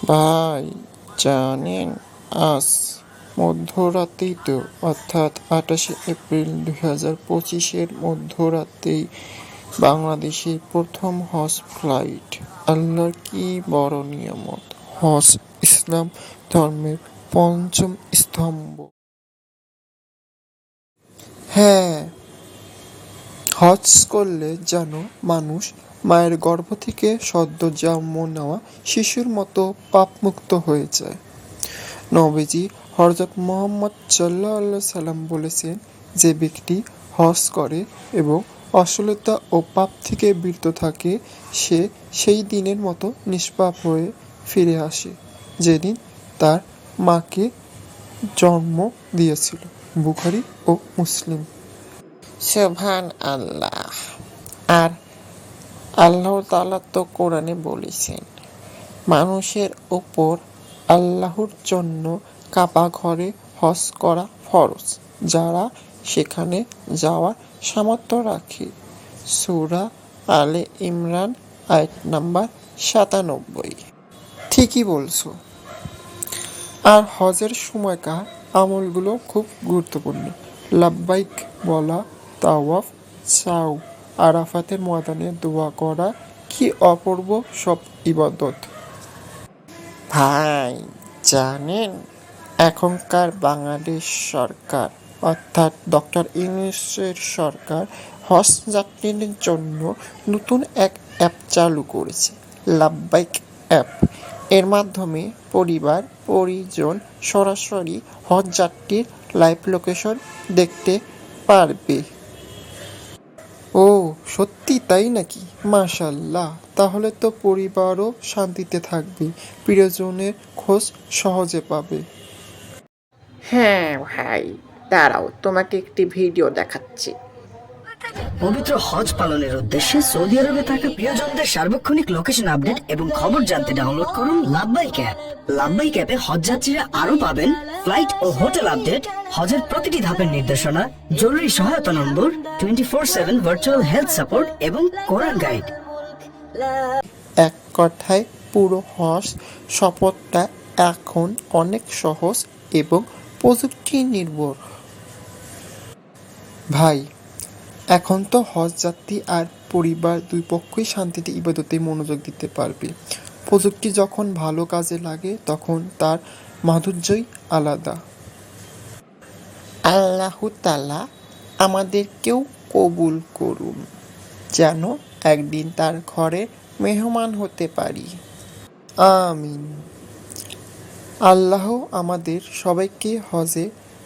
ভাই জানেন, আজ মধ্যরাতেই তো অর্থাৎ 28 এপ্রিল 2025-এর মধ্যরাতেই বাংলাদেশের প্রথম হজ ফ্লাইট। আল্লাহর কি বড় নিয়ামত! হজ ইসলাম ধর্মের পঞ্চম স্তম্ভ। হ্যাঁ, হজ করলে যেন মানুষ মায়ের গর্ভ থেকে সদ্য জন্ম নেওয়া শিশুর মতো পাপমুক্ত হয়ে যায়। নবীজি হযরত মুহাম্মদ সাল্লাল্লাহু বলেছেন, যে ব্যক্তি হজ করে এবং অশ্লীলতা ও পাপ থেকে বিরত থাকে, সে সেই দিনের মতো নিষ্পাপ হয়ে ফিরে আসে যেদিন তার মাকে জন্ম দিয়েছিল। বুখারী ও মুসলিম। সুবহান আল্লাহ। আর আল্লাহ তাআলা তো কোরআনে বলেছেন, মানুষের উপর আল্লাহর জন্য কাবা ঘরে হজ করা ফরজ, যারা সেখানে যাওয়ার সামর্থ্য রাখে। সূরা আলে ইমরান আয়াত নাম্বার 97। ঠিকই বলছো। আর হজের সময়কার আমলগুলো খুব গুরুত্বপূর্ণ। লাব্বাইক বলা, তাওয়াফ, সাউ, আরাফাতের ময়দানে দোয়া করা, কি অপূর্ব সব ইবাদত! ভাই জানেন, এখনকার বাংলাদেশ সরকার অর্থাৎ ডক্টর ইউনূসের সরকার হজ যাত্রীদের জন্য নতুন এক অ্যাপ চালু করেছে, লাব্বাইক অ্যাপ। এর মাধ্যমে পরিবার পরিজন সরাসরি হজ যাত্রীর লাইভ লোকেশন দেখতে পারবে। ও সত্যি তাই নাকি? মাশাআল্লাহ, তাহলে তো পরিবারও শান্তিতে থাকবে, প্রিয়জনের খোঁজ সহজে পাবে। হ্যাঁ ভাই, দাঁড়াও তোমাকে একটি ভিডিও দেখাচ্ছি। পবিত্র হজ পালনের উদ্দেশ্যে সৌদি আরবে থাকা প্রিয়জনদের সার্বক্ষণিক লোকেশন আপডেট এবং খবর জানতে ডাউনলোড করুন লাব্বাইক অ্যাপ। লাব্বাইক অ্যাপে হজ যাত্রীরা আরো পাবেন ফ্লাইট ও হোটেল আপডেট, হজের প্রতিটি ধাপের নির্দেশনা, জরুরি সহায়তা নম্বর, 24/7 ভার্চুয়াল হেলথ সাপোর্ট এবং কোরআন গাইড। এক কথায় পুরো হজ সফরটা এখন অনেক সহজ এবং প্রযুক্তি নির্ভর। ভাই, এখন তো হজ যাত্রী আর পরিবার দুই পক্ষই শান্তিতে ইবাদতে মনোযোগ দিতে পারবে। প্রযুক্তি যখন ভালো কাজে লাগে তখন তার মাধুর্যই আলাদা। আল্লাহ তাআলা আমাদেরকেও কবুল করুন, যেন একদিন তার ঘরে মেহমান হতে পারি। আমিন। আল্লাহ আমাদের সবাইকে হজে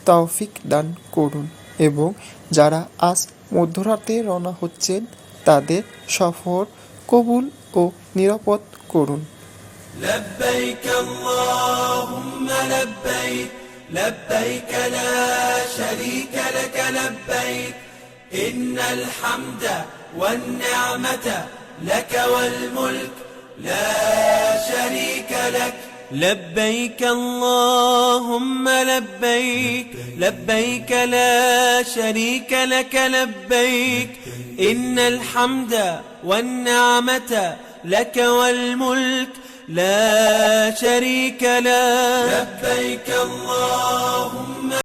তৌফিক দান করুন এবং যারা আজ মধ্যরাতে রওনা হচ্ছেন তাদের সফর কবুল ও নিরাপদ করুন। لبيك اللهم لبيك لبيك لا شريك لك لبيك إن الحمد والنعمة لك والملك لا شريك لك لبيك اللهم لبيك لبيك لا شريك لك لبيك إن الحمد والنعمة لك والملك لا شريك لك لبيك اللهم